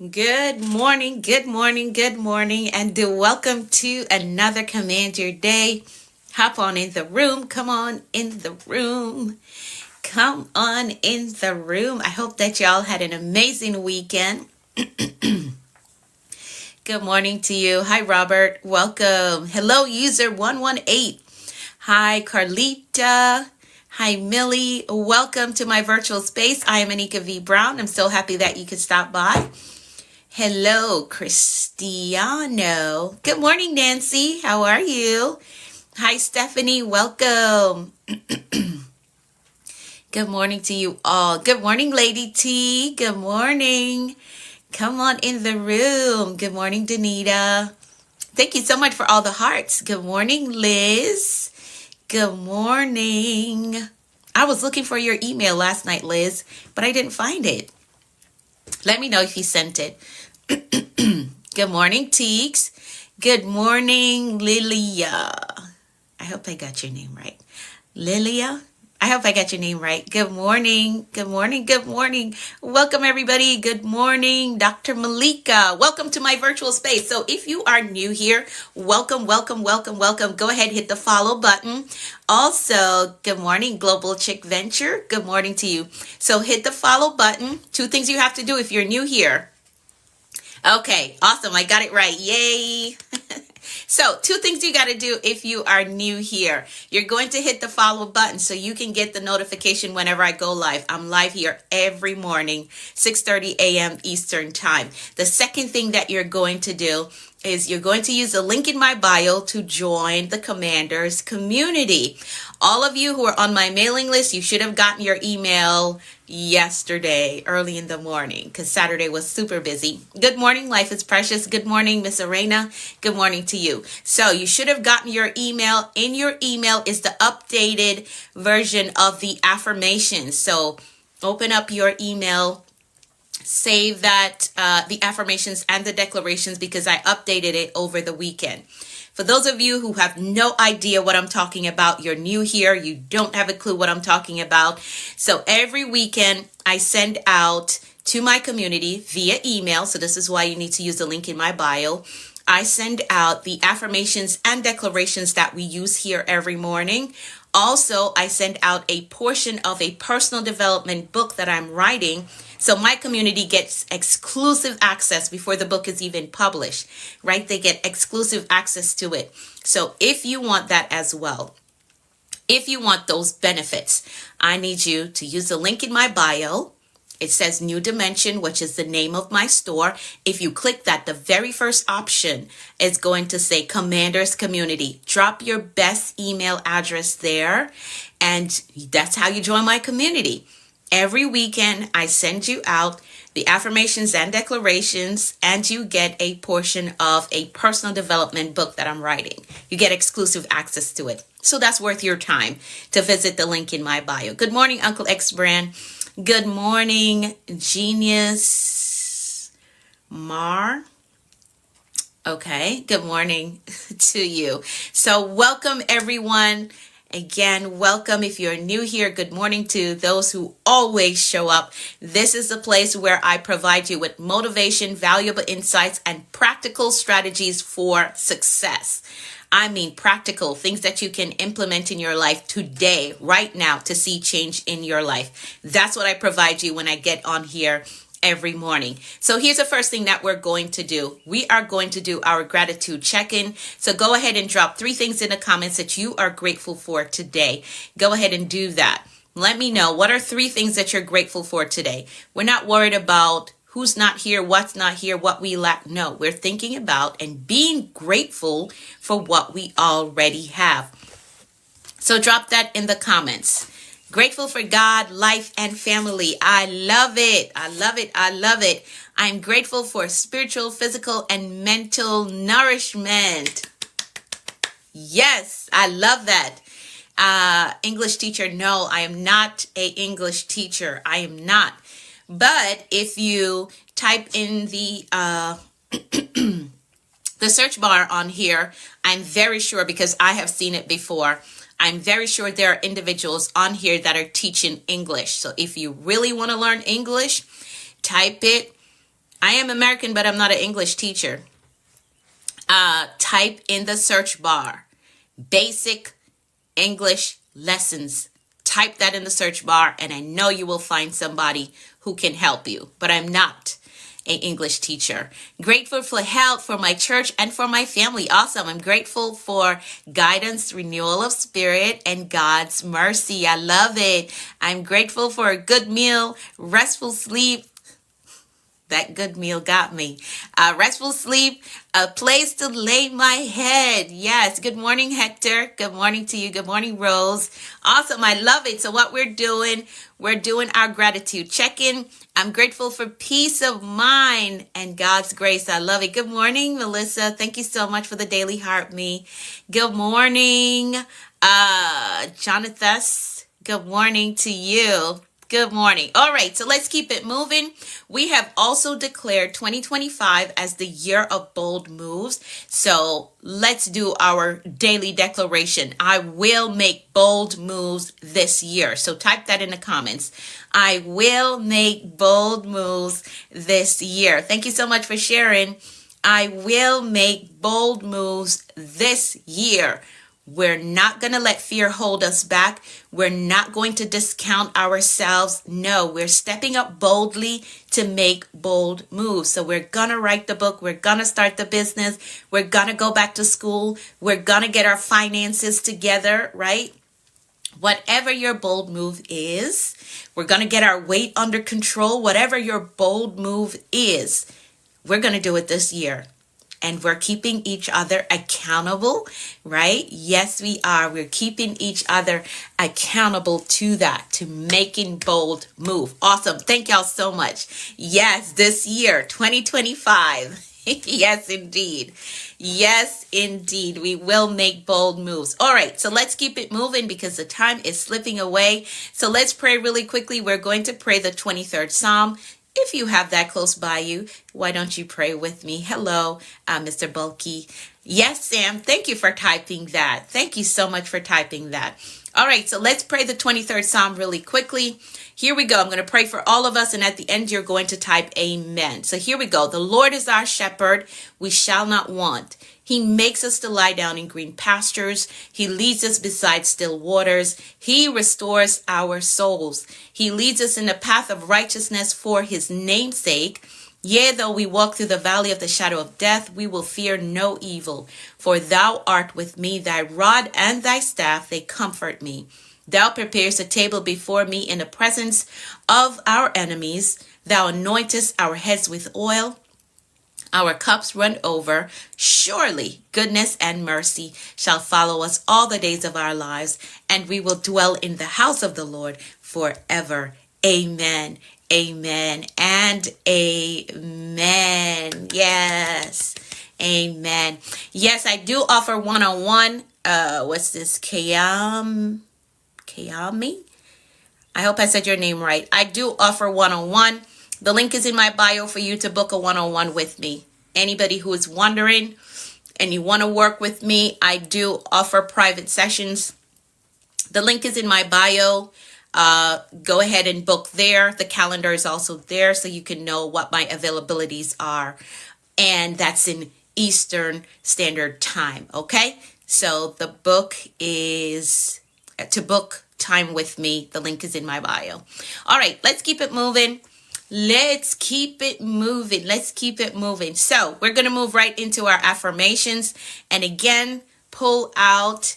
Good morning, good morning, good morning, and welcome to another Command Your Day. Hop on in the room. Come on in the room. Come on in the room. I hope that y'all had an amazing weekend. Good morning to you. Hi, Robert. Welcome. Hello, user 118. Hi, Carlita. Hi, Millie. Welcome to my virtual space. I am Anika V. Brown. I'm so happy that you could stop by. Hello, Cristiano. Good morning, Nancy. How are you? Hi, Stephanie. Welcome. Good morning to you all. Good morning, Lady T. Good morning. Come on in the room. Good morning, Danita. Thank you so much for all the hearts. Good morning, Liz. Good morning. I was looking for your email last night, Liz, but I didn't find it. Let me know if you sent it. Good morning, Teeks. Good morning, Lilia. I hope I got your name right. Lilia? I hope I got your name right. Good morning. Good morning. Good morning. Welcome, everybody. Good morning, Dr. Malika. Welcome to my virtual space. So if you are new here, welcome, welcome, welcome, welcome. Go ahead, hit the follow button. Also, good morning, Global Chick Venture. Good morning to you. So hit the follow button. Two things you have to do if you're new here. Okay, awesome. I got it right. Yay. So, two things you got to do if you are new here. You're going to hit the follow button so you can get the notification whenever I go live. I'm live here every morning, 6:30 a.m. Eastern Time. The second thing that you're going to do is you're going to use the link in my bio to join the Commanders community. All of you who are on my mailing list, you should have gotten your email yesterday early in the morning because Saturday was super busy. Good morning, Life is Precious. Good morning, Miss Arena. Good morning to you. So you should have gotten your email. In your email is the updated version of the affirmations. So open up your email, save that, the affirmations and the declarations, because I updated it over the weekend. For those of you who have no idea what I'm talking about, you're new here, you don't have a clue what I'm talking about. So every weekend I send out to my community via email. So this is why you need to use the link in my bio. I send out the affirmations and declarations that we use here every morning. Also, I send out a portion of a personal development book that I'm writing. So my community gets exclusive access before the book is even published, right? They get exclusive access to it. So if you want that as well, if you want those benefits, I need you to use the link in my bio. It says New Dimension, which is the name of my store. If you click that, the very first option is going to say Commanders Community. Drop your best email address there, and that's how you join my community. Every weekend, I send you out the affirmations and declarations, and you get a portion of a personal development book that I'm writing. You get exclusive access to it. So that's worth your time to visit the link in my bio. Good morning, Uncle X Brand. Good morning, Genius Mar. Okay, good morning to you. So welcome, everyone. Again, welcome. If you're new here, good morning to those who always show up. This is the place where I provide you with motivation, valuable insights, and practical strategies for success. I mean practical things that you can implement in your life today, right now, to see change in your life. That's what I provide you when I get on here every morning. So here's the first thing that we're going to do. We are going to do our gratitude check-in. So go ahead and drop 3 things in the comments that you are grateful for today. Go ahead and do that. Let me know, what are 3 things that you're grateful for today? We're not worried about who's not here, what's not here, what we lack. No, we're thinking about and being grateful for what we already have. So drop that in the comments. Grateful for God, life, and family. I love it. I love it. I love it. I'm grateful for spiritual, physical, and mental nourishment. Yes, I love that. English teacher, no, I am not an English teacher. I am not. But if you type in the search bar on here, I'm very sure, because I have seen it before, I'm very sure there are individuals on here that are teaching English. So if you really want to learn English, type it I am American, but I'm not an English teacher. Type in the search bar, basic English lessons. Type that in the search bar, and I know you will find somebody who can help you, but I'm not an English teacher. Grateful for help for my church and for my family. Awesome. I'm grateful for guidance, renewal of spirit, and God's mercy. I love it. I'm grateful for a good meal, restful sleep. That good meal got me. Restful sleep, a place to lay my head. Yes. Good morning, Hector. Good morning to you. Good morning, Rose. Awesome. I love it. So what we're doing our gratitude check-in. I'm grateful for peace of mind and God's grace. I love it. Good morning, Melissa. Thank you so much for the daily heart me. Good morning, Jonathan. Good morning to you. Good morning. All right, so let's keep it moving. We have also declared 2025 as the year of bold moves. So let's do our daily declaration. I will make bold moves this year. So type that in the comments. I will make bold moves this year. Thank you so much for sharing. I will make bold moves this year. We're not going to let fear hold us back. We're not going to discount ourselves. No, we're stepping up boldly to make bold moves. So we're going to write the book. We're going to start the business. We're going to go back to school. We're going to get our finances together, right? Whatever your bold move is, we're going to get our weight under control. Whatever your bold move is, we're going to do it this year. And we're keeping each other accountable, right? Yes, we are. We're keeping each other accountable to that, to making bold move. Awesome. Thank y'all so much. Yes, this year, 2025. Yes, indeed. Yes, indeed. We will make bold moves. All right. So let's keep it moving because the time is slipping away. So let's pray really quickly. We're going to pray the 23rd Psalm. If you have that close by you, why don't you pray with me? Hello, Mr. Bulky. Yes, Sam, thank you for typing that. Thank you so much for typing that. All right, so let's pray the 23rd Psalm really quickly. Here we go. I'm going to pray for all of us, and at the end, you're going to type amen. So here we go. The Lord is our shepherd. We shall not want. He makes us to lie down in green pastures. He leads us beside still waters. He restores our souls. He leads us in the path of righteousness for his name's sake. Yea, though we walk through the valley of the shadow of death, we will fear no evil. For thou art with me, thy rod and thy staff, they comfort me. Thou preparest a table before me in the presence of our enemies. Thou anointest our heads with oil. Our cups run over. Surely goodness and mercy shall follow us all the days of our lives, and we will dwell in the house of the Lord forever. Amen, amen, and amen. Yes, amen. Yes, I do offer one-on-one. What's this? Kayami? I hope I said your name right. I do offer one-on-one. The link is in my bio for you to book a one-on-one with me. Anybody who is wondering and you want to work with me, I do offer private sessions. The link is in my bio. Go ahead and book there. The calendar is also there so you can know what my availabilities are. And that's in Eastern Standard Time, okay? So the book is to book time with me. The link is in my bio. All right, let's keep it moving. Let's keep it moving. Let's keep it moving. So we're going to move right into our affirmations. And again, pull out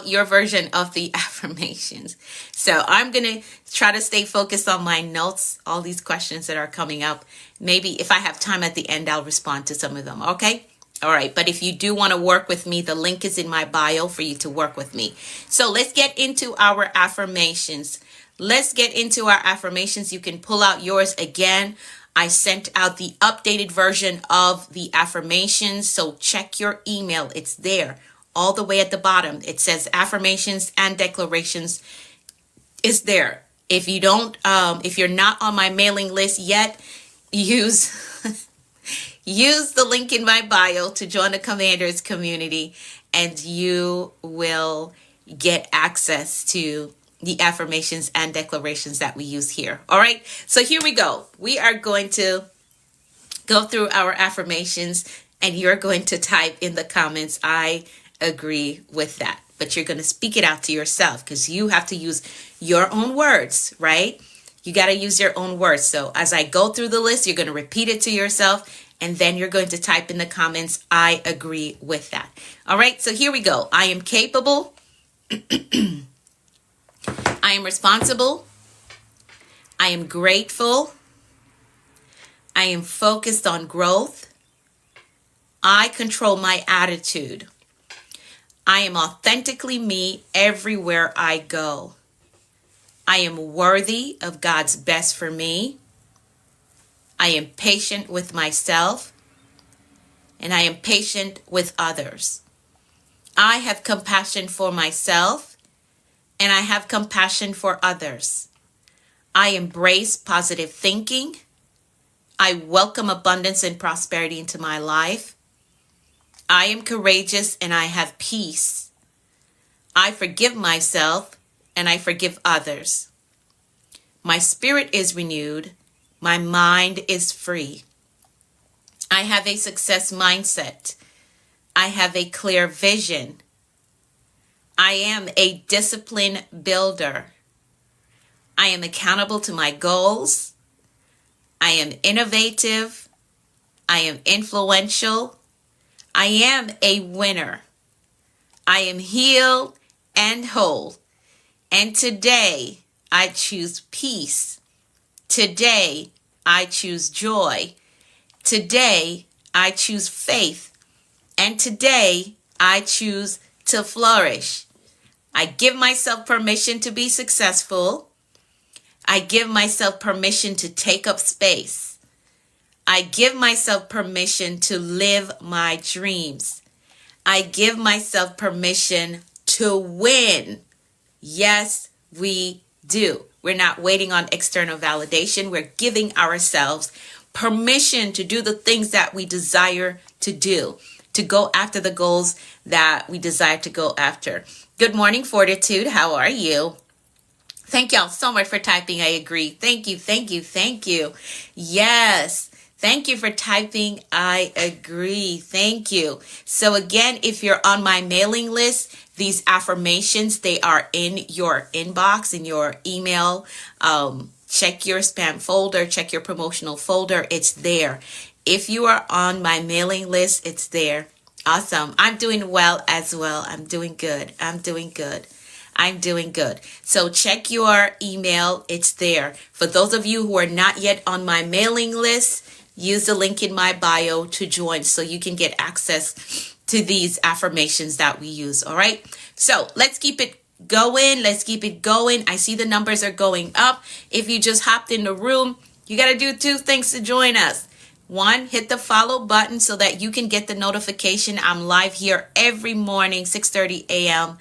your version of the affirmations. So I'm going to try to stay focused on my notes, all these questions that are coming up. Maybe if I have time at the end, I'll respond to some of them. Okay. All right. But if you do want to work with me, the link is in my bio for you to work with me. So let's get into our affirmations. Let's get into our affirmations. You can pull out yours again. I sent out the updated version of the affirmations. So check your email. It's there all the way at the bottom. It says affirmations and declarations is there. If you don't, if you're not on my mailing list yet, use the link in my bio to join the Commanders community, and you will get access to the affirmations and declarations that we use here. All right. So here we go. We are going to go through our affirmations, and you're going to type in the comments, I agree with that. But you're going to speak it out to yourself because you have to use your own words, right? You got to use your own words. So as I go through the list, you're going to repeat it to yourself, and then you're going to type in the comments, I agree with that. All right. So here we go. I am capable. I am responsible. I am grateful. I am focused on growth. I control my attitude. I am authentically me everywhere I go. I am worthy of God's best for me. I am patient with myself, and I am patient with others. I have compassion for myself, and I have compassion for others. I embrace positive thinking. I welcome abundance and prosperity into my life. I am courageous and I have peace. I forgive myself and I forgive others. My spirit is renewed. My mind is free. I have a success mindset. I have a clear vision. I am a discipline builder. I am accountable to my goals. I am innovative. I am influential. I am a winner. I am healed and whole. And today I choose peace. Today I choose joy. Today I choose faith. And today I choose to flourish. I give myself permission to be successful. I give myself permission to take up space. I give myself permission to live my dreams. I give myself permission to win. Yes, we do. We're not waiting on external validation. We're giving ourselves permission to do the things that we desire to do, to go after the goals that we desire to go after. Good morning, Fortitude. How are you? Thank y'all so much for typing. I agree. Thank you. Thank you. Thank you. Yes. Thank you for typing. I agree. Thank you. So again, if you're on my mailing list, these affirmations, they are in your inbox, in your email. Check your spam folder, check your promotional folder. It's there. If you are on my mailing list, it's there. Awesome. I'm doing well as well. I'm doing good. I'm doing good. I'm doing good. So check your email. It's there. For those of you who are not yet on my mailing list, use the link in my bio to join so you can get access to these affirmations that we use. All right. So let's keep it going. Let's keep it going. I see the numbers are going up. If you just hopped in the room, you got to do two things to join us. One, hit the follow button so that you can get the notification. I'm live here every morning, 6:30 a.m.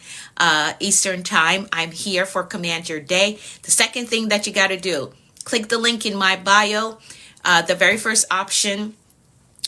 Eastern time. I'm here for Command Your Day. The second thing that you got to do, click the link in my bio. The very first option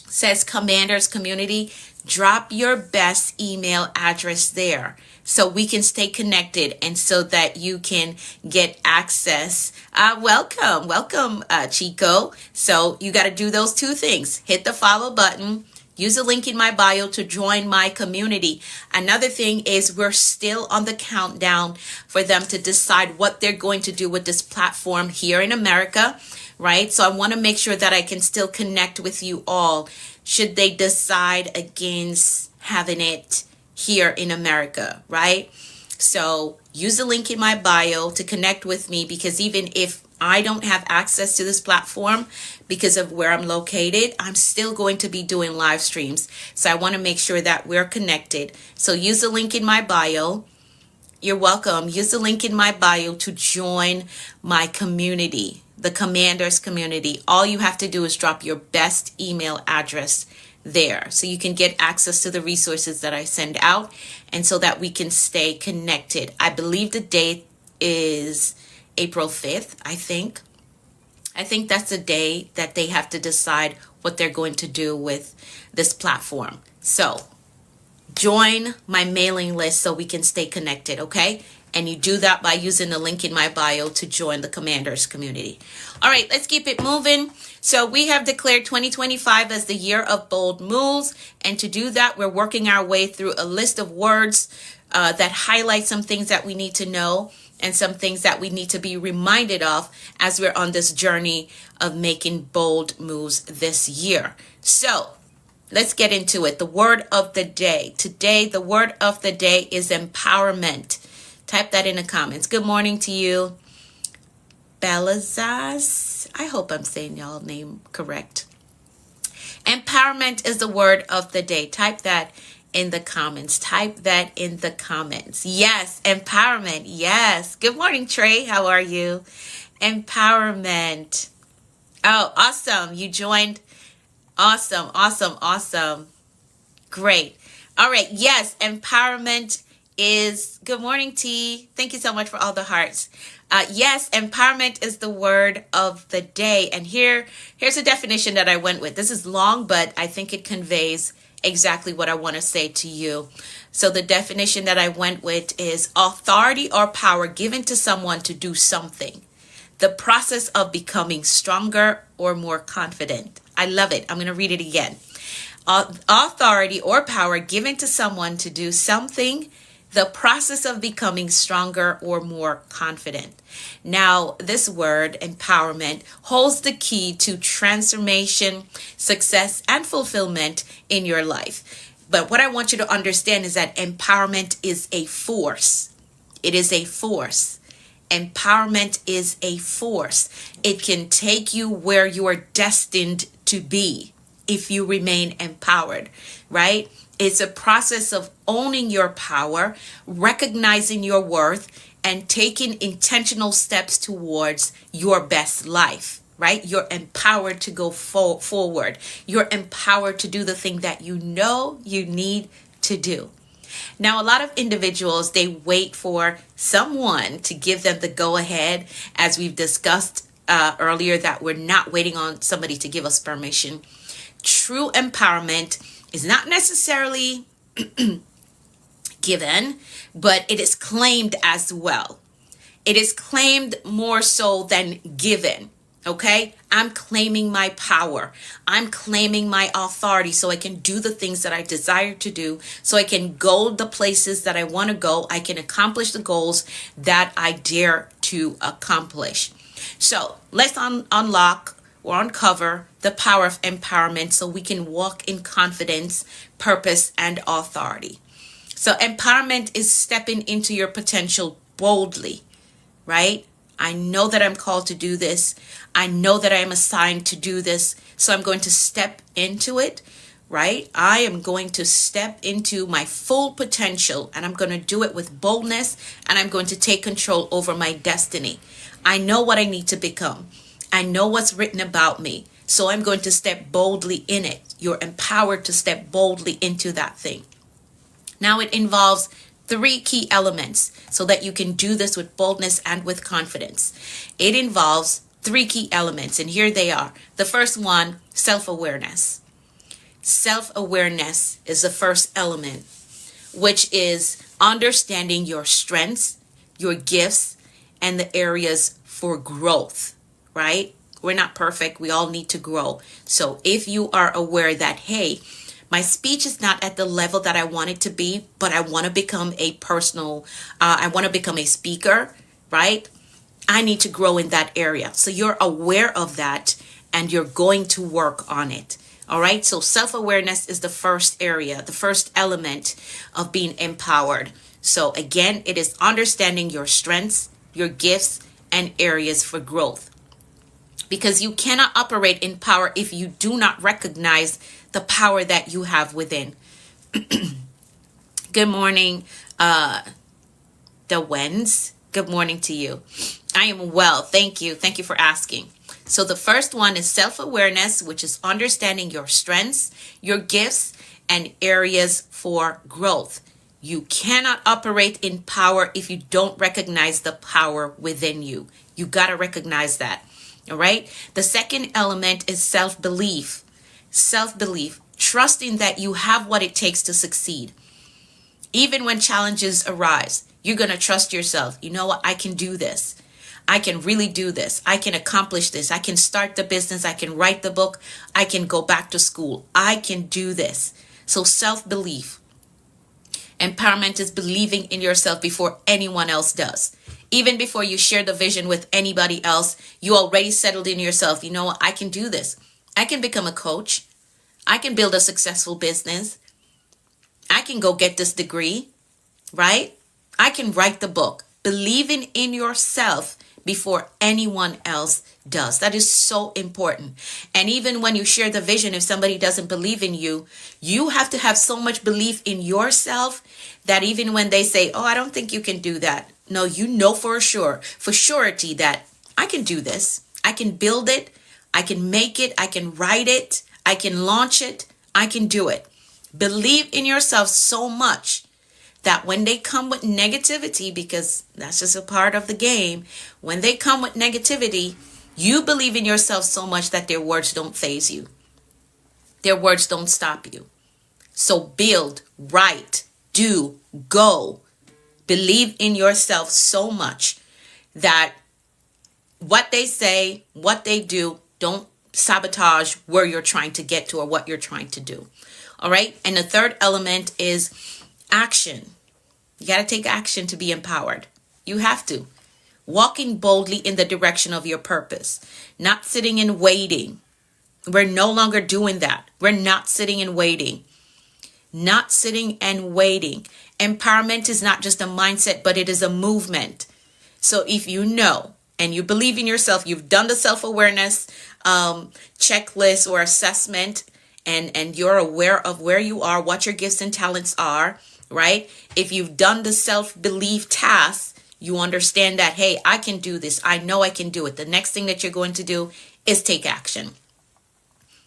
says Commanders Community. Drop your best email address there so we can stay connected and so that you can get access. Welcome, Chico. So you got to do those two things. Hit the follow button. Use the link in my bio to join my community. Another thing is we're still on the countdown for them to decide what they're going to do with this platform here in America, right? So I want to make sure that I can still connect with you all should they decide against having it here in America, right? So use the link in my bio to connect with me, because even if I don't have access to this platform because of where I'm located, I'm still going to be doing live streams. So I want to make sure that we're connected. So use the link in my bio. You're welcome. Use the link in my bio to join my community, the Commanders community. All you have to do is drop your best email address there so you can get access to the resources that I send out and so that we can stay connected. I believe the date is April 5th, I think. I think that's the day that they have to decide what they're going to do with this platform. So join my mailing list so we can stay connected, okay? And you do that by using the link in my bio to join the Commanders community. All right, let's keep it moving. So we have declared 2025 as the year of bold moves. And to do that, we're working our way through a list of words that highlight some things that we need to know and some things that we need to be reminded of as we're on this journey of making bold moves this year. So let's get into it. The word of the day. Today, the word of the day is empowerment. Type that in the comments. Good morning to you, Belazaz. I hope I'm saying y'all name correct. Empowerment is the word of the day. Type that in the comments. Type that in the comments. Yes, empowerment. Yes. Good morning, Trey. How are you? Empowerment. Oh, awesome. You joined. Awesome, awesome, awesome. Great. All right. Yes, empowerment is, good morning, T. Thank you so much for all the hearts. Yes, empowerment is the word of the day. And here's a definition that I went with. This is long, but I think it conveys exactly what I want to say to you. So the definition that I went with is authority or power given to someone to do something. The process of becoming stronger or more confident. I love it. I'm going to read it again. Authority or power given to someone to do something. The process of becoming stronger or more confident. Now, this word, empowerment, holds the key to transformation, success, and fulfillment in your life. But what I want you to understand is that empowerment is a force. It is a force. Empowerment is a force. It can take you where you are destined to be if you remain empowered, right? It's a process of owning your power, recognizing your worth, and taking intentional steps towards your best life, right? You're empowered to go forward. You're empowered to do the thing that you know you need to do. Now, a lot of individuals, they wait for someone to give them the go-ahead, as we've discussed earlier, that we're not waiting on somebody to give us permission. True empowerment is not necessarily given, but it is claimed as well. It is claimed more so than given. Okay, I'm claiming my power. I'm claiming my authority so I can do the things that I desire to do, so I can go the places that I want to go. I can accomplish the goals that I dare to accomplish. So let's unlock or uncover the power of empowerment so we can walk in confidence, purpose, and authority. So empowerment is stepping into your potential boldly, right? I know that I'm called to do this. I know that I am assigned to do this. So I'm going to step into it, right? I am going to step into my full potential, and I'm going to do it with boldness, and I'm going to take control over my destiny. I know what I need to become. I know what's written about me. So I'm going to step boldly in it. You're empowered to step boldly into that thing. Now it involves 3 key elements so that you can do this with boldness and with confidence. It involves 3 key elements, and here they are. The first one, self-awareness. Self-awareness is the first element, which is understanding your strengths, your gifts, and the areas for growth, right? We're not perfect. We all need to grow. So if you are aware that, hey, my speech is not at the level that I want it to be, but I want to become a I want to become a speaker, right? I need to grow in that area. So you're aware of that and you're going to work on it. All right. So self-awareness is the first area, the first element of being empowered. So again, it is understanding your strengths, your gifts, and areas for growth. Because you cannot operate in power if you do not recognize the power that you have within. Good morning, the Wens. Good morning to you. I am well. Thank you. Thank you for asking. So the first one is self-awareness, which is understanding your strengths, your gifts, and areas for growth. You cannot operate in power if you don't recognize the power within you. You got to recognize that. All right. The second element is self-belief. Self-belief, trusting that you have what it takes to succeed. Even when challenges arise, You're going to trust yourself. You know what? I can do this. I can really do this. I can accomplish this. I can start the business. I can write the book. I can go back to school. I can do this. So self-belief. Empowerment is believing in yourself before anyone else does. Even before you share the vision with anybody else, you already settled in yourself. You know what? I can do this. I can become a coach. I can build a successful business. I can go get this degree, right? I can write the book. Believing in yourself before anyone else does. That is so important. And even when you share the vision, if somebody doesn't believe in you, you have to have so much belief in yourself that even when they say, oh, I don't think you can do that. No, you know for surety that I can do this. I can build it. I can make it. I can write it. I can launch it. I can do it. Believe in yourself so much that when they come with negativity, because that's just a part of the game, when they come with negativity, you believe in yourself so much that their words don't faze you. Their words don't stop you. So build, write, do, go. Believe in yourself so much that what they say, what they do, don't sabotage where you're trying to get to or what you're trying to do. All right. And the third element is action. You got to take action to be empowered. You have to. Walking boldly in the direction of your purpose, not sitting and waiting. We're no longer doing that. We're not sitting and waiting. Not sitting and waiting. Empowerment is not just a mindset, but it is a movement. So if you know and you believe in yourself, you've done the self-awareness checklist or assessment, and you're aware of where you are, what your gifts and talents are, right? If you've done the self-belief task, you understand that, hey, I can do this. I know I can do it. The next thing that you're going to do is take action.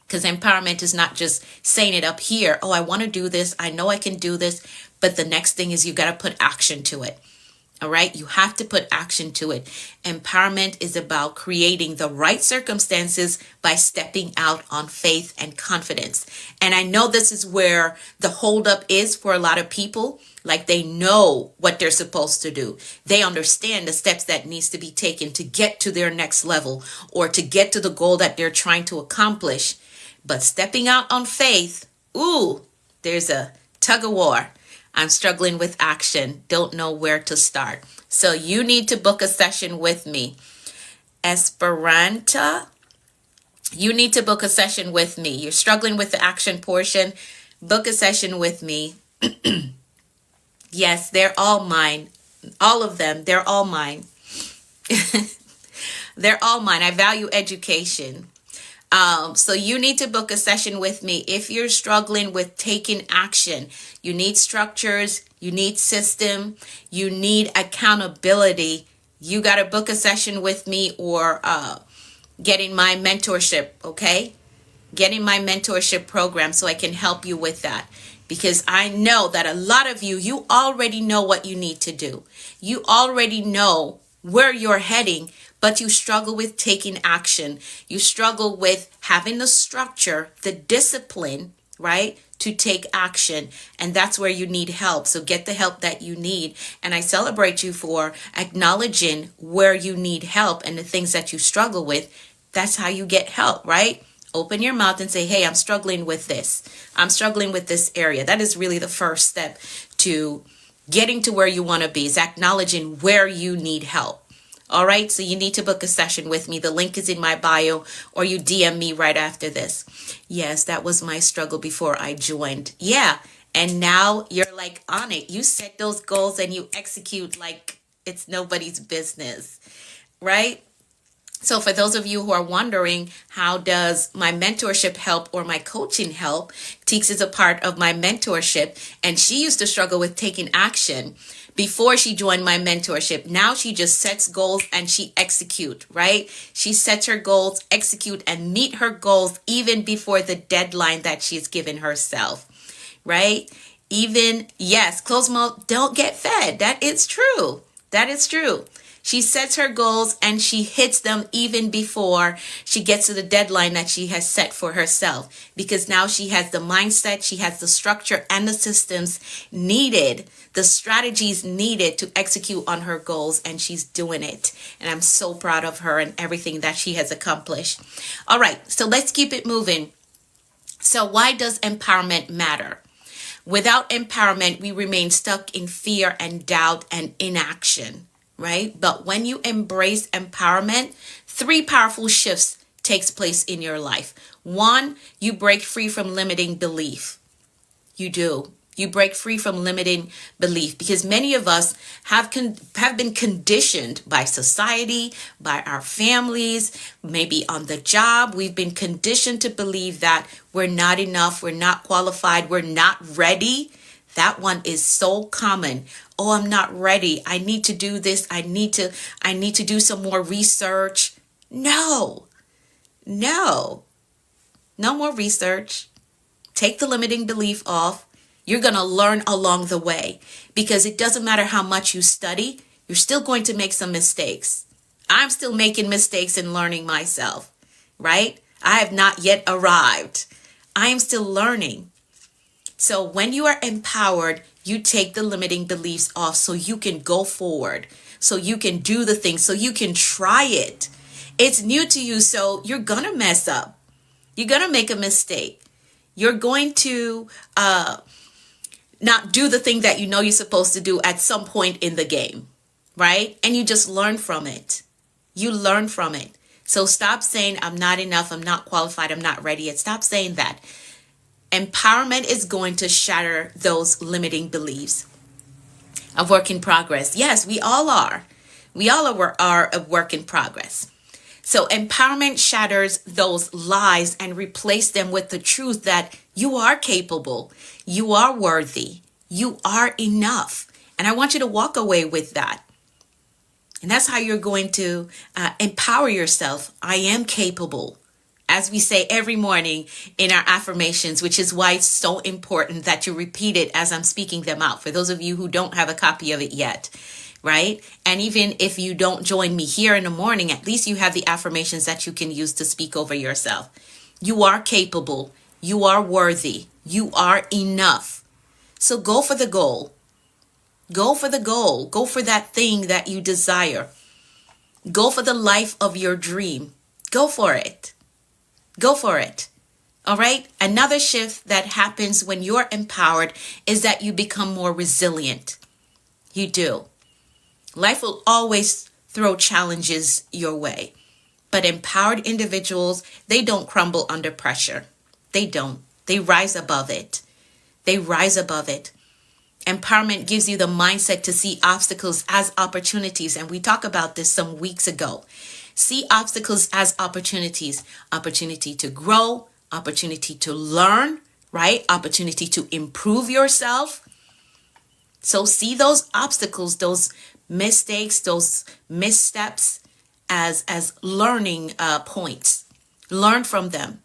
Because empowerment is not just saying it up here. Oh, I want to do this. I know I can do this. But the next thing is you got to put action to it. All right. You have to put action to it. Empowerment is about creating the right circumstances by stepping out on faith and confidence. And I know this is where the holdup is for a lot of people. Like they know what they're supposed to do. They understand the steps that needs to be taken to get to their next level or to get to the goal that they're trying to accomplish. But stepping out on faith, there's a tug of war. I'm struggling with action. Don't know where to start. So you need to book a session with me. Esperanta, you need to book a session with me. You're struggling with the action portion. Book a session with me. Yes, they're all mine. All of them. They're all mine. They're all mine. I value education. So you need to book a session with me if you're struggling with taking action. You need structures, you need system, you need accountability. You got to book a session with me or getting my mentorship, okay? Getting my mentorship program so I can help you with that. Because I know that a lot of you already know what you need to do. You already know where you're heading, but you struggle with taking action. You struggle with having the structure, the discipline, right, to take action. And that's where you need help. So get the help that you need. And I celebrate you for acknowledging where you need help and the things that you struggle with. That's how you get help, right? Open your mouth and say, hey, I'm struggling with this. I'm struggling with this area. That is really the first step to getting to where you want to be, is acknowledging where you need help. All right. So you need to book a session with me. The link is in my bio, or you DM me right after this. Yes, that was my struggle before I joined. Yeah. And now you're like on it. You set those goals and you execute like it's nobody's business. Right. So for those of you who are wondering, how does my mentorship help or my coaching help? Teeks is a part of my mentorship, and she used to struggle with taking action before she joined my mentorship. Now she just sets goals and she execute, right? She sets her goals, execute, and meet her goals even before the deadline that she's given herself, right? Even, yes, closed mouth don't get fed. That is true. That is true. She sets her goals and she hits them even before she gets to the deadline that she has set for herself, because now she has the mindset, she has the structure and the systems needed, the strategies needed to execute on her goals, and she's doing it. And I'm so proud of her and everything that she has accomplished. All right, so let's keep it moving. So why does empowerment matter? Without empowerment, we remain stuck in fear and doubt and inaction, right? But when you embrace empowerment, 3 powerful shifts takes place in your life. 1, you break free from limiting belief. You do. You break free from limiting belief, because many of us have been conditioned by society, by our families, maybe on the job. We've been conditioned to believe that we're not enough, we're not qualified, we're not ready. That one is so common. Oh, I'm not ready. I need to do this. I need to do some more research. No more research. Take the limiting belief off. You're going to learn along the way, because it doesn't matter how much you study, you're still going to make some mistakes. I'm still making mistakes and learning myself, right? I have not yet arrived. I am still learning. So when you are empowered, you take the limiting beliefs off so you can go forward, so you can do the thing, so you can try it. It's new to you, so you're going to mess up. You're going to make a mistake. You're going to not do the thing that you know you're supposed to do at some point in the game, right? And you just learn from it. You learn from it. So stop saying, I'm not enough, I'm not qualified, I'm not ready yet. Stop saying that. Empowerment is going to shatter those limiting beliefs. A work in progress. Yes, we all are. We all are a work in progress. So empowerment shatters those lies and replace them with the truth that you are capable, you are worthy, you are enough. And I want you to walk away with that. And that's how you're going to empower yourself. I am capable, as we say every morning in our affirmations, which is why it's so important that you repeat it as I'm speaking them out. For those of you who don't have a copy of it yet, right? And even if you don't join me here in the morning, at least you have the affirmations that you can use to speak over yourself. You are capable. You are worthy. You are enough. So go for the goal. Go for the goal. Go for that thing that you desire. Go for the life of your dream. Go for it. Go for it. All right. Another shift that happens when you're empowered is that you become more resilient. You do. Life will always throw challenges your way. But empowered individuals, they don't crumble under pressure. They don't. They rise above it. They rise above it. Empowerment gives you the mindset to see obstacles as opportunities. And we talked about this some weeks ago. See obstacles as opportunities. Opportunity to grow, opportunity to learn, right? Opportunity to improve yourself. So see those obstacles, those mistakes, those missteps as learning points. Learn from them.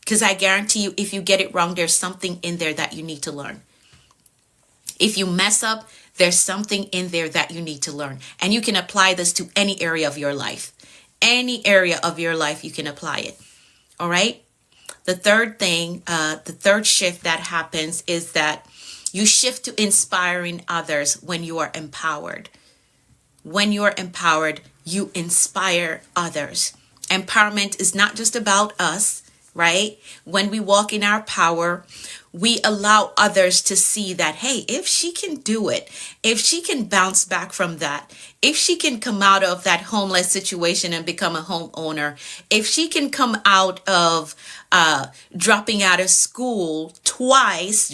Because I guarantee you, if you get it wrong, there's something in there that you need to learn. If you mess up, there's something in there that you need to learn. And you can apply this to any area of your life. Any area of your life, you can apply it. All right? The third thing, the third shift that happens is that you shift to inspiring others when you are empowered. When you're empowered, you inspire others. Empowerment is not just about us, right? When we walk in our power, we allow others to see that, hey, if she can do it, if she can bounce back from that, if she can come out of that homeless situation and become a homeowner, if she can come out of dropping out of school twice,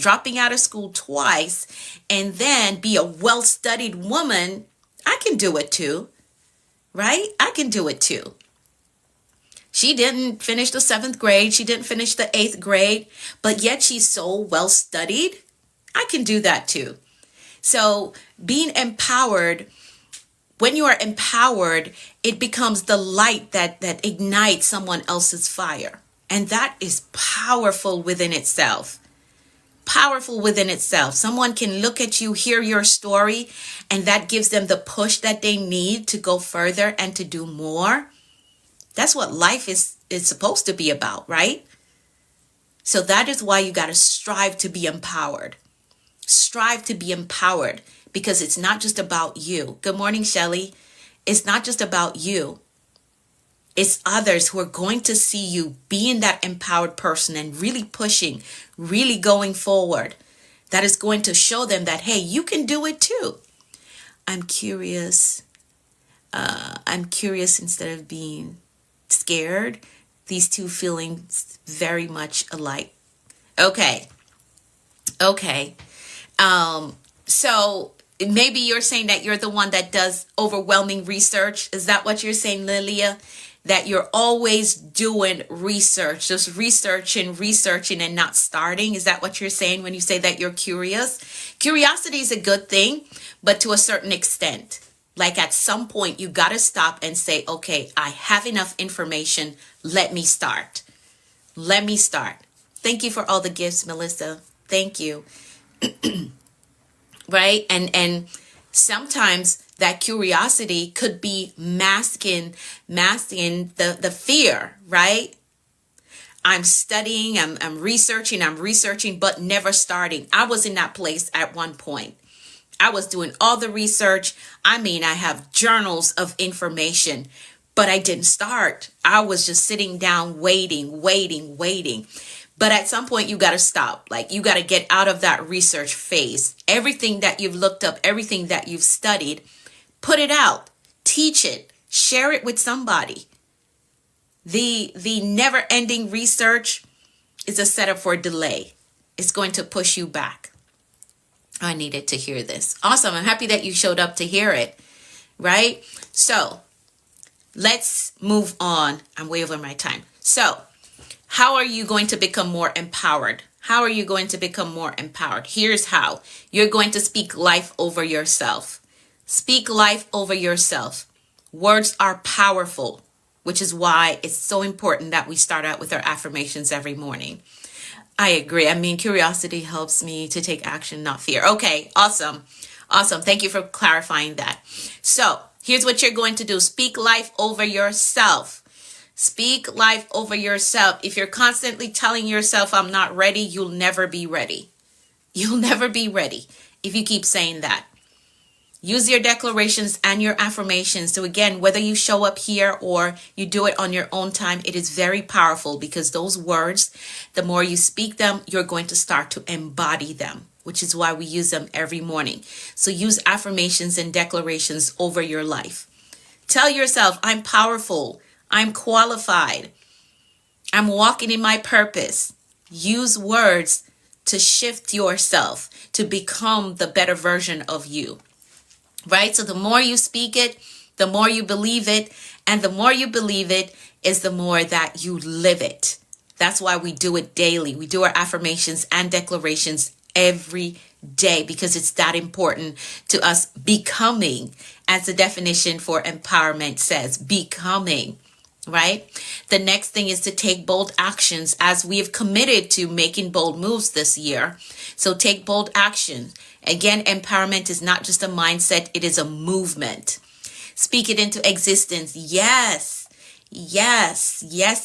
and then be a well-studied woman, I can do it too, right? I can do it too. She didn't finish the 7th grade. She didn't finish the 8th grade, but yet she's so well studied. I can do that too. So being empowered, when you are empowered, it becomes the light that ignites someone else's fire. And that is powerful within itself. powerful within itself. Someone can look at you, hear your story, and that gives them the push that they need to go further and to do more. That's what life is supposed to be about, right? So that is why you got to strive to be empowered. Strive to be empowered, because it's not just about you. Good morning, Shelly. It's not just about you. It's others who are going to see you being that empowered person and really pushing, really going forward. That is going to show them that, hey, you can do it too. I'm curious. I'm curious instead of being scared. These two feelings very much alike. Okay. So maybe you're saying that you're the one that does overwhelming research. Is that what you're saying, Lilia? That you're always doing research, just researching and not starting? Is that what you're saying when you say that you're curious? Curiosity is a good thing, but to a certain extent. Like at some point, you got to stop and say, okay, I have enough information. Let me start. Thank you for all the gifts, Melissa. Thank you. Right? And sometimes that curiosity could be masking the fear, right? I'm studying, I'm researching, but never starting. I was in that place at one point. I was doing all the research. I have journals of information, but I didn't start. I was just sitting down, waiting. But at some point, you got to stop. Like, you got to get out of that research phase. Everything that you've looked up, everything that you've studied, put it out, teach it, share it with somebody. The never-ending research is a setup for delay. It's going to push you back. I needed to hear this. Awesome. I'm happy that you showed up to hear it, right? So let's move on. I'm way over my time. So how are you going to become more empowered? How are you going to become more empowered? Here's how. You're going to speak life over yourself. Speak life over yourself. Words are powerful, which is why it's so important that we start out with our affirmations every morning. I agree. Curiosity helps me to take action, not fear. Okay, awesome. Thank you for clarifying that. So here's what you're going to do. Speak life over yourself. Speak life over yourself. If you're constantly telling yourself, I'm not ready, you'll never be ready. You'll never be ready if you keep saying that. Use your declarations and your affirmations. So again, whether you show up here or you do it on your own time, it is very powerful, because those words, the more you speak them, you're going to start to embody them, which is why we use them every morning. So use affirmations and declarations over your life. Tell yourself, I'm powerful. I'm qualified. I'm walking in my purpose. Use words to shift yourself to become the better version of you. Right? So the more you speak it, the more you believe it. And the more you believe it is the more that you live it. That's why we do it daily. We do our affirmations and declarations every day, because it's that important to us becoming, as the definition for empowerment says, becoming. Right? The next thing is to take bold actions, as we have committed to making bold moves this year. So take bold action. Again, empowerment is not just a mindset, it is a movement. Speak it into existence. Yes,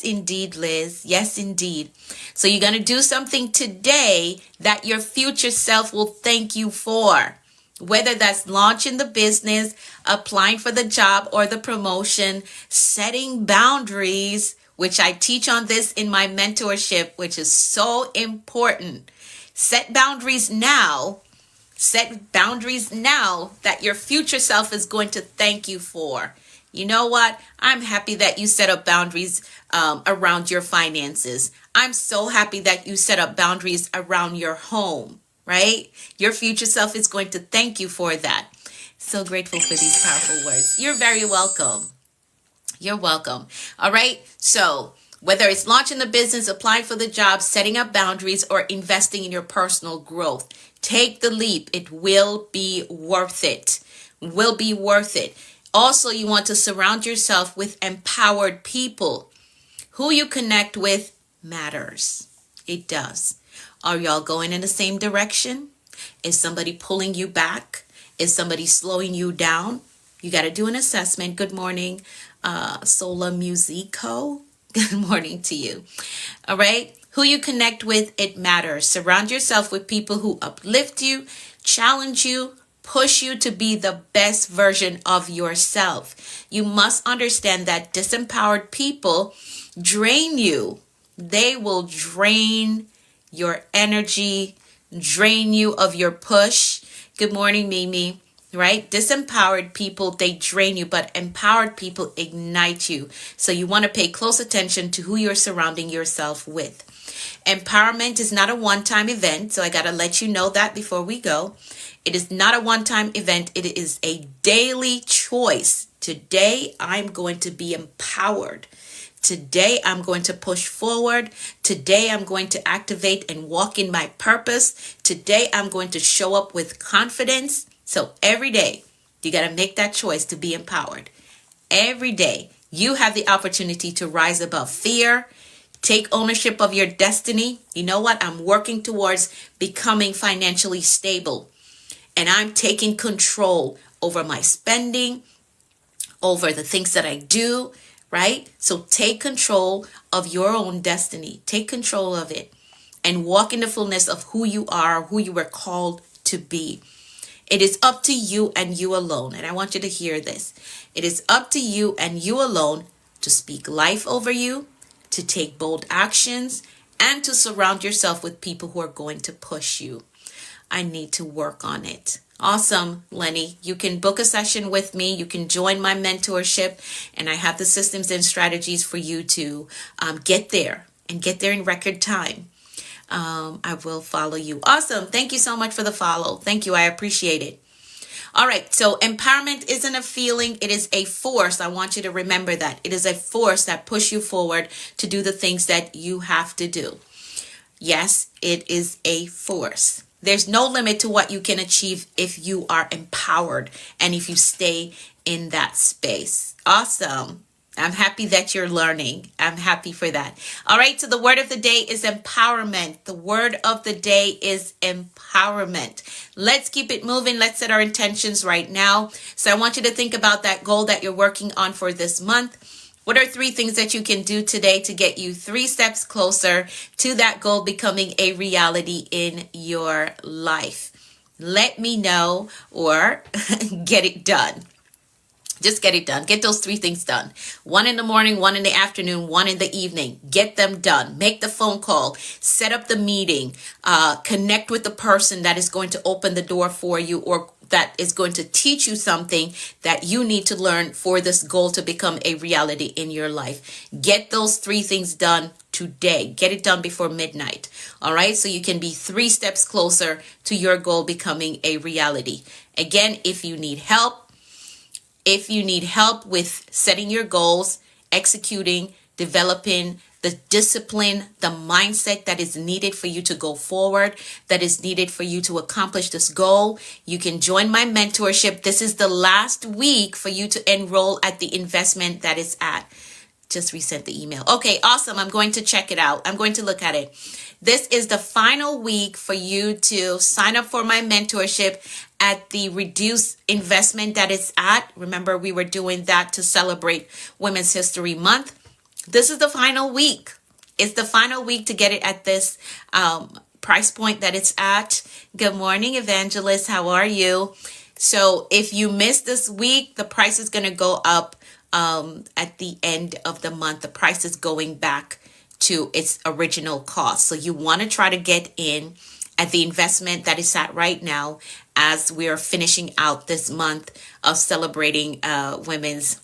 indeed, Liz. Yes, indeed. So you're going to do something today that your future self will thank you for. Whether that's launching the business, applying for the job or the promotion, setting boundaries, which I teach on this in my mentorship, which is so important. Set boundaries now. Set boundaries now that your future self is going to thank you for. You know what? I'm happy that you set up boundaries around your finances. I'm so happy that you set up boundaries around your home, right? Your future self is going to thank you for that. So grateful for these powerful words. You're very welcome. You're welcome. All right. So whether it's launching the business, applying for the job, setting up boundaries, or investing in your personal growth, take the leap. It will be worth it. Will be worth it. Also, you want to surround yourself with empowered people. Who you connect with matters. It does. Are y'all going in the same direction? Is somebody pulling you back? Is somebody slowing you down? You got to do an assessment. Good morning, Sola Musico. Good morning to you. All right. Who you connect with, it matters. Surround yourself with people who uplift you, challenge you, push you to be the best version of yourself. You must understand that disempowered people drain you. They will drain your energy, drain you of your push. Good morning, Mimi. Right? Disempowered people, they drain you, but empowered people ignite you. So you want to pay close attention to who you're surrounding yourself with. Empowerment is not a one-time event. So I got to let you know that before we go. It is not a one-time event. It is a daily choice. Today, I'm going to be empowered. Today, I'm going to push forward. Today, I'm going to activate and walk in my purpose. Today, I'm going to show up with confidence. So every day, you got to make that choice to be empowered. Every day, you have the opportunity to rise above fear. Take ownership of your destiny. You know what? I'm working towards becoming financially stable. And I'm taking control over my spending, over the things that I do, right? So take control of your own destiny. Take control of it and walk in the fullness of who you are, who you were called to be. It is up to you and you alone. And I want you to hear this. It is up to you and you alone to speak life over you, to take bold actions, and to surround yourself with people who are going to push you. I need to work on it. Awesome, Lenny. You can book a session with me. You can join my mentorship, and I have the systems and strategies for you to get there and get there in record time. I will follow you. Awesome. Thank you so much for the follow. Thank you. I appreciate it. All right. So empowerment isn't a feeling. It is a force. I want you to remember that. It is a force that pushes you forward to do the things that you have to do. Yes, it is a force. There's no limit to what you can achieve if you are empowered and if you stay in that space. Awesome. I'm happy that you're learning. I'm happy for that. All right. So the word of the day is empowerment. The word of the day is empowerment. Let's keep it moving. Let's set our intentions right now. So I want you to think about that goal that you're working on for this month. What are 3 things that you can do today to get you 3 steps closer to that goal becoming a reality in your life? Let me know or get it done. Just get it done. Get those 3 things done. 1 in the morning, 1 in the afternoon, 1 in the evening. Get them done. Make the phone call. Set up the meeting. Connect with the person that is going to open the door for you or that is going to teach you something that you need to learn for this goal to become a reality in your life. Get those 3 things done today. Get it done before midnight. All right. So you can be 3 steps closer to your goal becoming a reality. Again, if you need help with setting your goals, executing, developing the discipline, the mindset that is needed for you to go forward, that is needed for you to accomplish this goal, you can join my mentorship. This is the last week for you to enroll at the investment that is at. Just resent the email. Okay, awesome. I'm going to check it out. I'm going to look at it. This is the final week for you to sign up for my mentorship at the reduced investment that it's at. Remember, we were doing that to celebrate Women's History Month. This is the final week. It's the final week to get it at this price point that it's at. Good morning, Evangelist. How are you? So if you missed this week, the price is going to go up at the end of the month. The price is going back to its original cost. So you want to try to get in at the investment that is at right now as we are finishing out this month of celebrating women's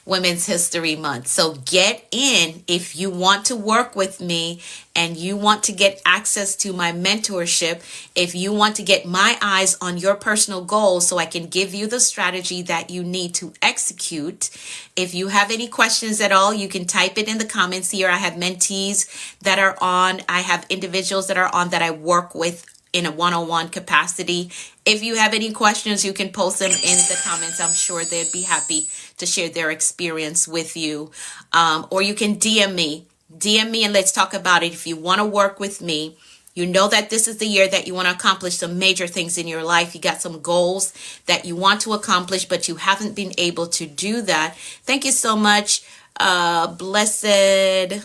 Women's History Month. So get in if you want to work with me and you want to get access to my mentorship, if you want to get my eyes on your personal goals so I can give you the strategy that you need to execute. If you have any questions at all, you can type it in the comments here. I have mentees that are on. I have individuals that are on that I work with in a one-on-one capacity. If you have any questions, you can post them in the comments. I'm sure they'd be happy to share their experience with you. Or you can DM me DM me and let's talk about it. If you want to work with me, you know that this is the year that you want to accomplish some major things in your life. You got some goals that you want to accomplish, but you haven't been able to do that. Thank you so much, Blessed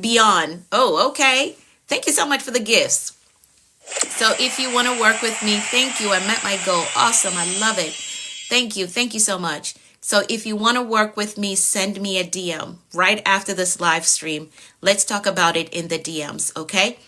Beyond. Oh, okay. Thank you so much for the gifts. So if you want to work with me, thank you. I met my goal. Awesome. I love it. Thank you. Thank you so much. So if you want to work with me, send me a DM right after this live stream. Let's talk about it in the DMs, okay?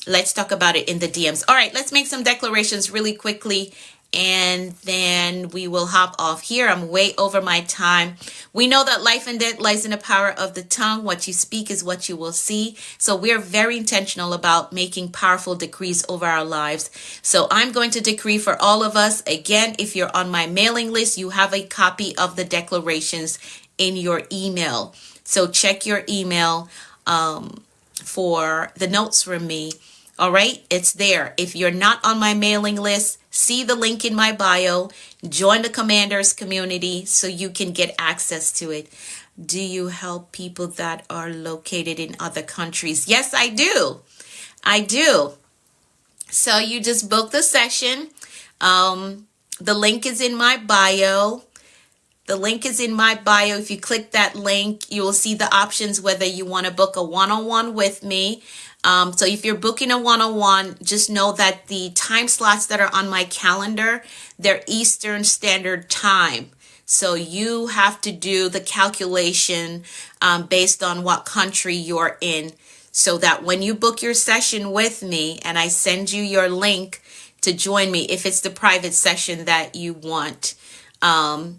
Let's talk about it in the DMs. All right, let's make some declarations really quickly, and then we will hop off here. I'm way over my time. We know that life and death lies in the power of the tongue. What you speak is what you will see. So we're very intentional about making powerful decrees over our lives. So I'm going to decree for all of us. Again, if you're on my mailing list, you have a copy of the declarations in your email. So check your email for the notes from me. All right, it's there. If you're not on my mailing list, see the link in my bio. Join the Commanders community so you can get access to it. Do you help people that are located in other countries? Yes, I do. I do. So you just book the session. The link is in my bio. The link is in my bio. If you click that link, you will see the options whether you want to book a one-on-one with me. So if you're booking a one-on-one, just know that the time slots that are on my calendar, they're Eastern Standard Time. So you have to do the calculation based on what country you're in, so that when you book your session with me and I send you your link to join me, if it's the private session that you want,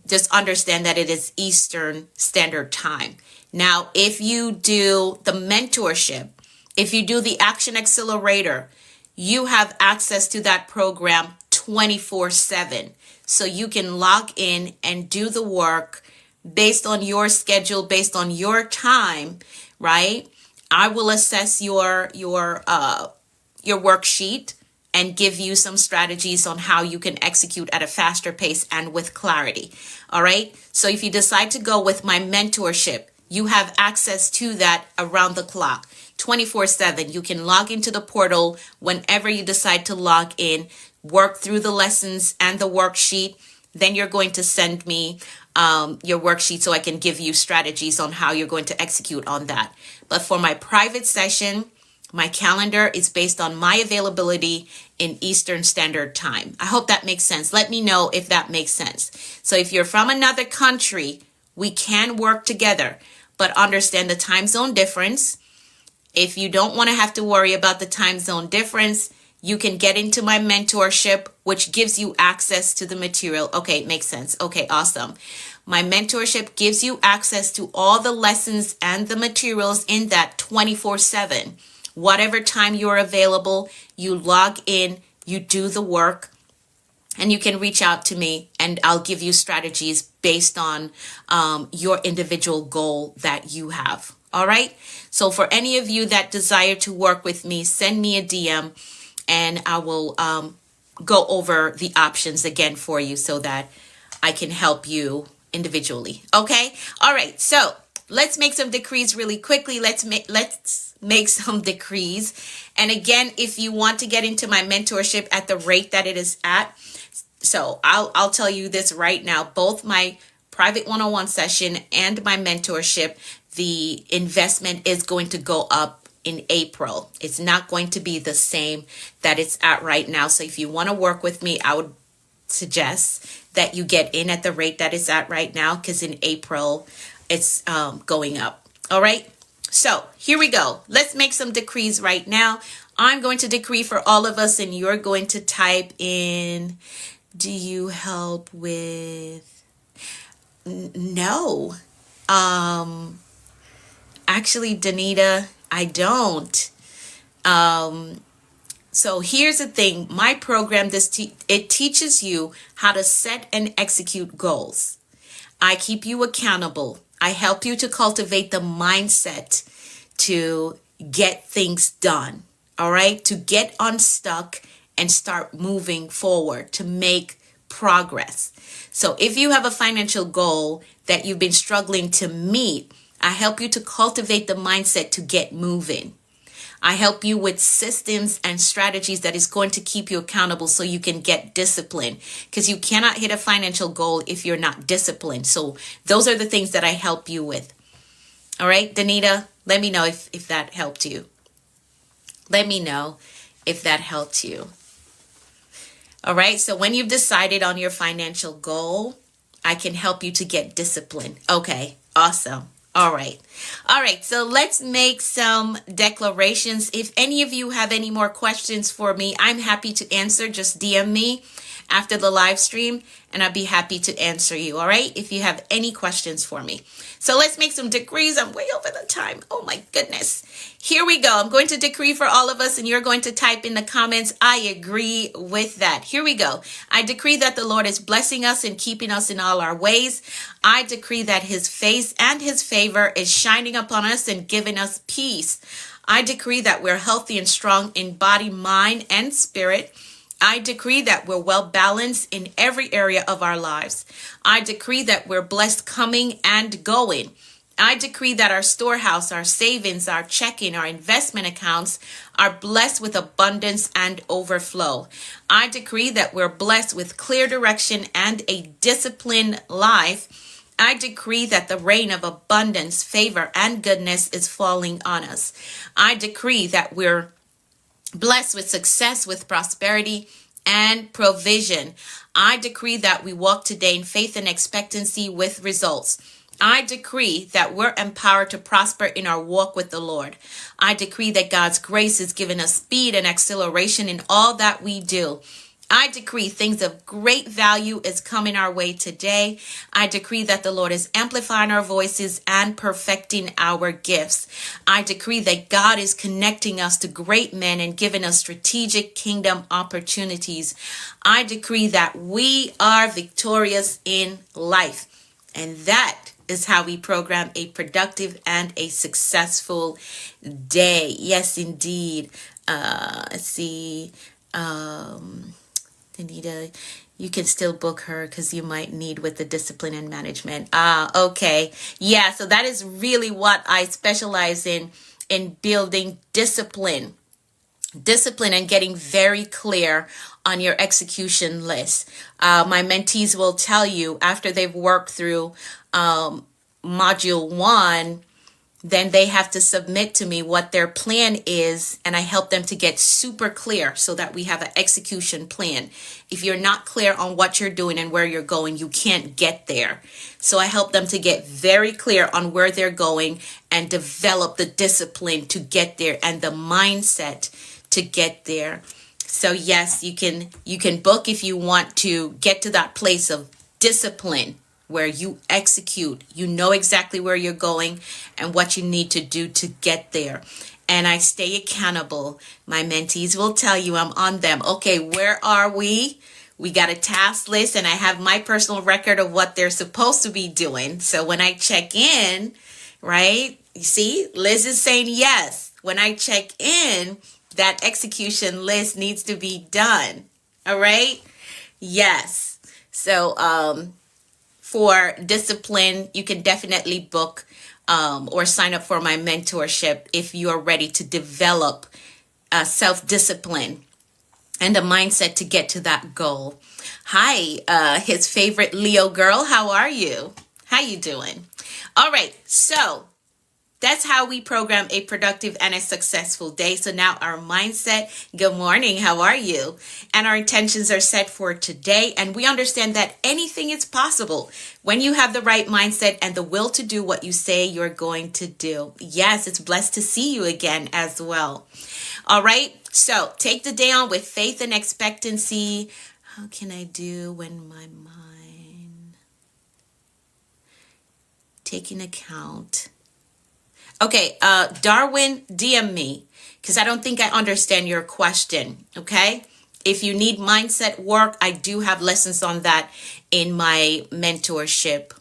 just understand that it is Eastern Standard Time. Now, if you do the mentorship, if you do the Action Accelerator, you have access to that program 24/7. So you can log in and do the work based on your schedule, based on your time, right? I will assess your worksheet and give you some strategies on how you can execute at a faster pace and with clarity. All right. So if you decide to go with my mentorship, you have access to that around the clock, 24/7. You can log into the portal whenever you decide to log in, work through the lessons and the worksheet. Then you're going to send me your worksheet so I can give you strategies on how you're going to execute on that. But for my private session, my calendar is based on my availability in Eastern Standard Time. I hope that makes sense. Let me know if that makes sense. So if you're from another country, we can work together, but understand the time zone difference. If you don't want to have to worry about the time zone difference, you can get into my mentorship, which gives you access to the material. Okay, makes sense. Okay, awesome. My mentorship gives you access to all the lessons and the materials in that 24/7. Whatever time you're available, you log in, you do the work, and you can reach out to me and I'll give you strategies based on your individual goal that you have. All right. So for any of you that desire to work with me, send me a DM and I will go over the options again for you so that I can help you individually. Okay. All right. So let's make some decrees really quickly. Let's make some decrees. And again, if you want to get into my mentorship at the rate that it is at, so I'll tell you this right now, both my private one-on-one session and my mentorship, the investment is going to go up in April. It's not going to be the same that it's at right now. So if you want to work with me, I would suggest that you get in at the rate that it's at right now, because in April it's going up. All right. So here we go. Let's make some decrees right now. I'm going to decree for all of us, and you're going to type in, do you help with? No. Actually, Danita, I don't. So here's the thing. My program, it teaches you how to set and execute goals. I keep you accountable. I help you to cultivate the mindset to get things done. All right. To get unstuck and start moving forward, to make progress. So if you have a financial goal that you've been struggling to meet, I help you to cultivate the mindset to get moving. I help you with systems and strategies that is going to keep you accountable so you can get disciplined, because you cannot hit a financial goal if you're not disciplined. So those are the things that I help you with. All right, Danita, let me know if that helped you. Let me know if that helped you. All right, so when you've decided on your financial goal, I can help you to get disciplined. Okay, awesome. All right. All right, so let's make some declarations. If any of you have any more questions for me, I'm happy to answer. Just DM me after the live stream and I'll be happy to answer you. All right, if you have any questions for me. So let's make some decrees. I'm way over the time. Oh my goodness. Here we go. I'm going to decree for all of us and you're going to type in the comments, I agree with that. Here we go. I decree that the Lord is blessing us and keeping us in all our ways. I decree that his face and his favor is shining upon us and giving us peace. I decree that we're healthy and strong in body, mind, and spirit. I decree that we're well balanced in every area of our lives. I decree that we're blessed coming and going. I decree that our storehouse, our savings, our checking, our investment accounts are blessed with abundance and overflow. I decree that we're blessed with clear direction and a disciplined life. I decree that the rain of abundance, favor, and goodness is falling on us. I decree that we're blessed with success, with prosperity and provision. I decree that we walk today in faith and expectancy with results. I decree that we're empowered to prosper in our walk with the Lord. I decree that God's grace is giving us speed and acceleration in all that we do. I decree things of great value is coming our way today. I decree that the Lord is amplifying our voices and perfecting our gifts. I decree that God is connecting us to great men and giving us strategic kingdom opportunities. I decree that we are victorious in life. And that is how we program a productive and a successful day. Yes, indeed. Let's see. Anita, you can still book her because you might need with the discipline and management. Okay. Yeah, so that is really what I specialize in building discipline and getting very clear on your execution list. My mentees will tell you after they've worked through module 1, then they have to submit to me what their plan is, and I help them to get super clear so that we have an execution plan. If you're not clear on what you're doing and where you're going, you can't get there. So I help them to get very clear on where they're going and develop the discipline to get there and the mindset to get there. So yes, you can book if you want to get to that place of discipline where you execute, you know exactly where you're going and what you need to do to get there. And I stay accountable. My mentees will tell you I'm on them. Okay, where are we? We got a task list and I have my personal record of what they're supposed to be doing. So when I check in, right? You see, Liz is saying yes. When I check in, that execution list needs to be done. All right? Yes. So, for discipline, you can definitely book or sign up for my mentorship if you are ready to develop self-discipline and a mindset to get to that goal. Hi, his favorite Leo girl. How are you? How you doing? All right, so that's how we program a productive and a successful day. So now our mindset, good morning, how are you? And our intentions are set for today. And we understand that anything is possible when you have the right mindset and the will to do what you say you're going to do. Yes, it's blessed to see you again as well. All right, so take the day on with faith and expectancy. How can I do when my mind taking account? Okay, Darwin, DM me because I don't think I understand your question, okay? If you need mindset work, I do have lessons on that in my mentorship.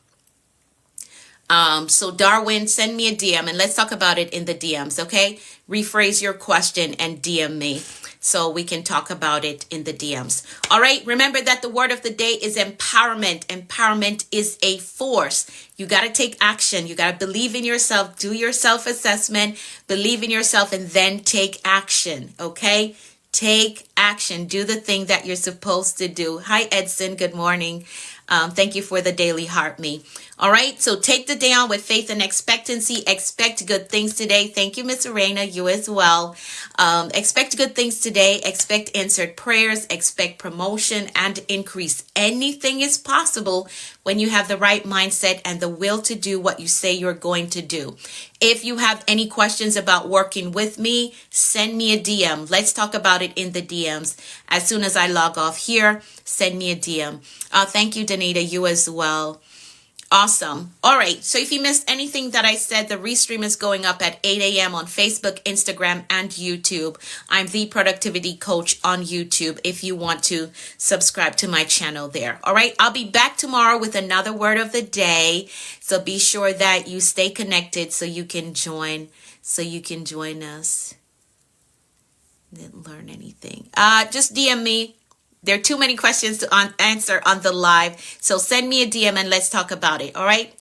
So Darwin, send me a DM and let's talk about it in the DMs, okay? Rephrase your question and DM me. so we can talk about it in the DMs. All right. Remember that the word of the day is empowerment. Empowerment is a force. You got to take action. You got to believe in yourself, do your self-assessment, believe in yourself, and then take action. Okay. Take action. Do the thing that you're supposed to do. Hi, Edson. Good morning. Thank you for the daily heart me. All right. So take the day on with faith and expectancy. Expect good things today. Thank you, Miss Arena. You as well. Expect good things today. Expect answered prayers. Expect promotion and increase. Anything is possible when you have the right mindset and the will to do what you say you're going to do. If you have any questions about working with me, send me a DM. Let's talk about it in the DMs. As soon as I log off here, send me a DM. Thank you, Danita. You as well. Awesome. All right. So if you missed anything that I said, the restream is going up at 8 a.m. on Facebook, Instagram, and YouTube. I'm the Productivity Coach on YouTube if you want to subscribe to my channel there. All right. I'll be back tomorrow with another word of the day. So be sure that you stay connected so you can join us. Didn't learn anything. Just DM me. There are too many questions to answer on the live. So send me a DM and let's talk about it. All right.